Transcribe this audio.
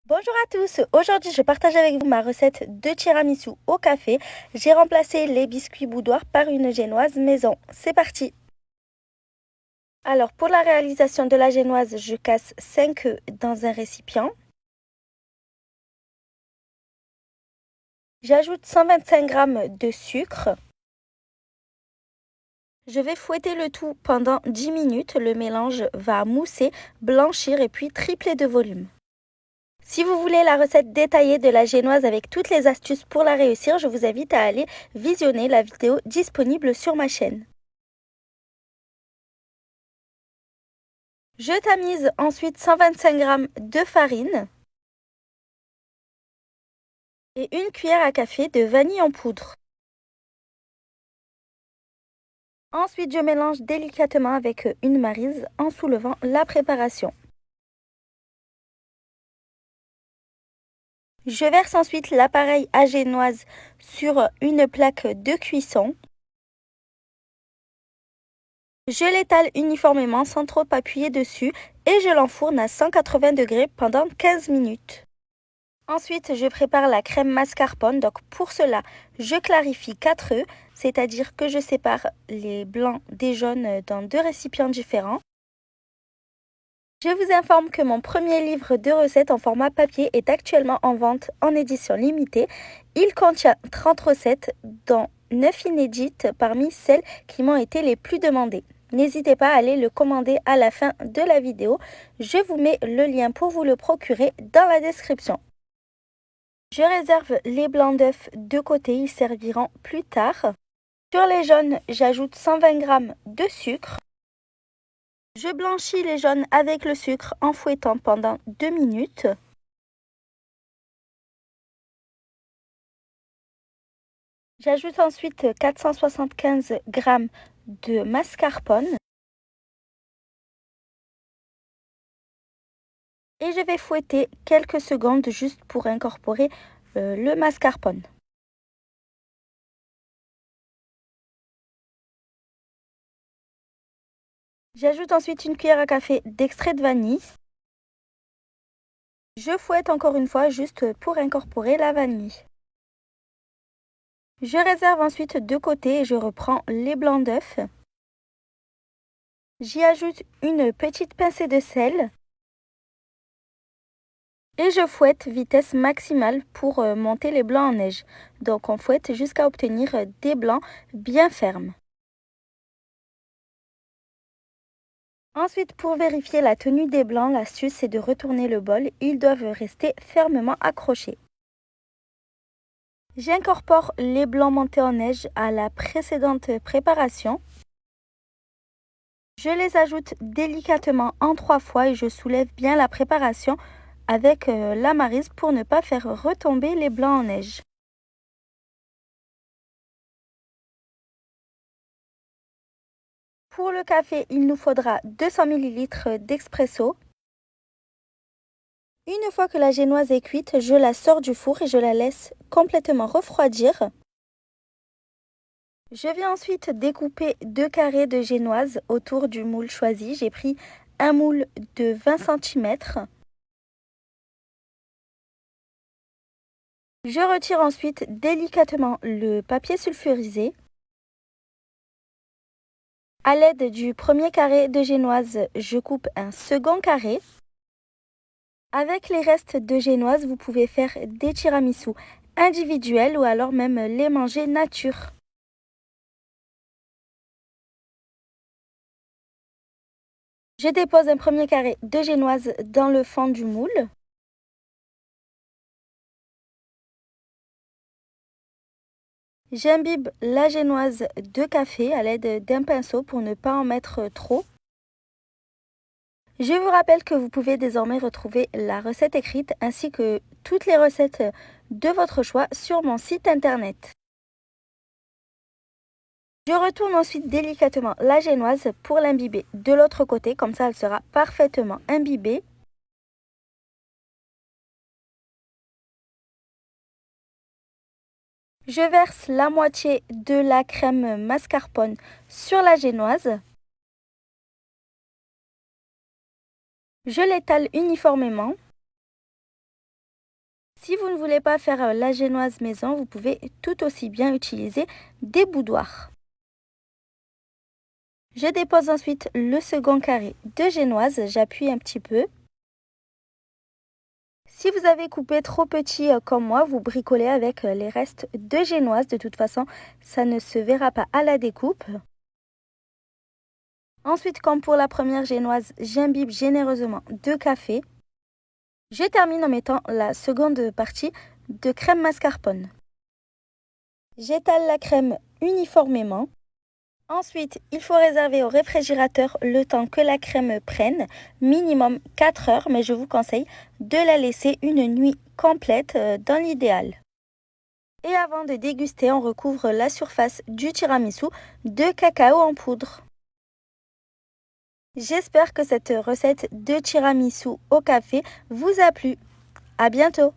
Bonjour à tous, aujourd'hui je partage avec vous ma recette de tiramisu au café. J'ai remplacé les biscuits boudoir par une génoise maison. C'est parti. Alors pour la réalisation de la génoise, je casse 5 œufs dans un récipient. J'ajoute 125 g de sucre. Je vais fouetter le tout pendant 10 minutes. Le mélange va mousser, blanchir et puis tripler de volume. Si vous voulez la recette détaillée de la génoise avec toutes les astuces pour la réussir, je vous invite à aller visionner la vidéo disponible sur ma chaîne. Je tamise ensuite 125 g de farine et une cuillère à café de vanille en poudre. Ensuite, je mélange délicatement avec une maryse en soulevant la préparation. Je verse ensuite l'appareil à génoise sur une plaque de cuisson. Je l'étale uniformément sans trop appuyer dessus et je l'enfourne à 180 degrés pendant 15 minutes. Ensuite, je prépare la crème mascarpone. Donc pour cela, je clarifie 4 œufs, c'est-à-dire que je sépare les blancs des jaunes dans 2 récipients différents. Je vous informe que mon premier livre de recettes en format papier est actuellement en vente en édition limitée. Il contient 30 recettes, dont 9 inédites parmi celles qui m'ont été les plus demandées. N'hésitez pas à aller le commander à la fin de la vidéo. Je vous mets le lien pour vous le procurer dans la description. Je réserve les blancs d'œufs de côté, ils serviront plus tard. Sur les jaunes, j'ajoute 120 g de sucre. Je blanchis les jaunes avec le sucre en fouettant pendant 2 minutes. J'ajoute ensuite 475 g de mascarpone. Et je vais fouetter quelques secondes juste pour incorporer le mascarpone. J'ajoute ensuite une cuillère à café d'extrait de vanille. Je fouette encore une fois juste pour incorporer la vanille. Je réserve ensuite de côté et je reprends les blancs d'œufs. J'y ajoute une petite pincée de sel. Et je fouette vitesse maximale pour monter les blancs en neige. Donc on fouette jusqu'à obtenir des blancs bien fermes. Ensuite, pour vérifier la tenue des blancs, l'astuce c'est de retourner le bol. Ils doivent rester fermement accrochés. J'incorpore les blancs montés en neige à la précédente préparation. Je les ajoute délicatement en 3 fois et je soulève bien la préparation avec la maryse pour ne pas faire retomber les blancs en neige. Pour le café, il nous faudra 200 ml d'expresso. Une fois que la génoise est cuite, je la sors du four et je la laisse complètement refroidir. Je vais ensuite découper 2 carrés de génoise autour du moule choisi. J'ai pris un moule de 20 cm. Je retire ensuite délicatement le papier sulfurisé. À l'aide du premier carré de génoise, je coupe un second carré. Avec les restes de génoise, vous pouvez faire des tiramisu individuels ou alors même les manger nature. Je dépose un premier carré de génoise dans le fond du moule. J'imbibe la génoise de café à l'aide d'un pinceau pour ne pas en mettre trop. Je vous rappelle que vous pouvez désormais retrouver la recette écrite ainsi que toutes les recettes de votre choix sur mon site internet. Je retourne ensuite délicatement la génoise pour l'imbiber de l'autre côté, comme ça elle sera parfaitement imbibée. Je verse la moitié de la crème mascarpone sur la génoise. Je l'étale uniformément. Si vous ne voulez pas faire la génoise maison, vous pouvez tout aussi bien utiliser des boudoirs. Je dépose ensuite le second carré de génoise, j'appuie un petit peu. Si vous avez coupé trop petit comme moi, vous bricolez avec les restes de génoise. De toute façon, ça ne se verra pas à la découpe. Ensuite, comme pour la première génoise, j'imbibe généreusement de café. Je termine en mettant la seconde partie de crème mascarpone. J'étale la crème uniformément. Ensuite, il faut réserver au réfrigérateur le temps que la crème prenne, minimum 4 heures, mais je vous conseille de la laisser une nuit complète dans l'idéal. Et avant de déguster, on recouvre la surface du tiramisu de cacao en poudre. J'espère que cette recette de tiramisu au café vous a plu. À bientôt!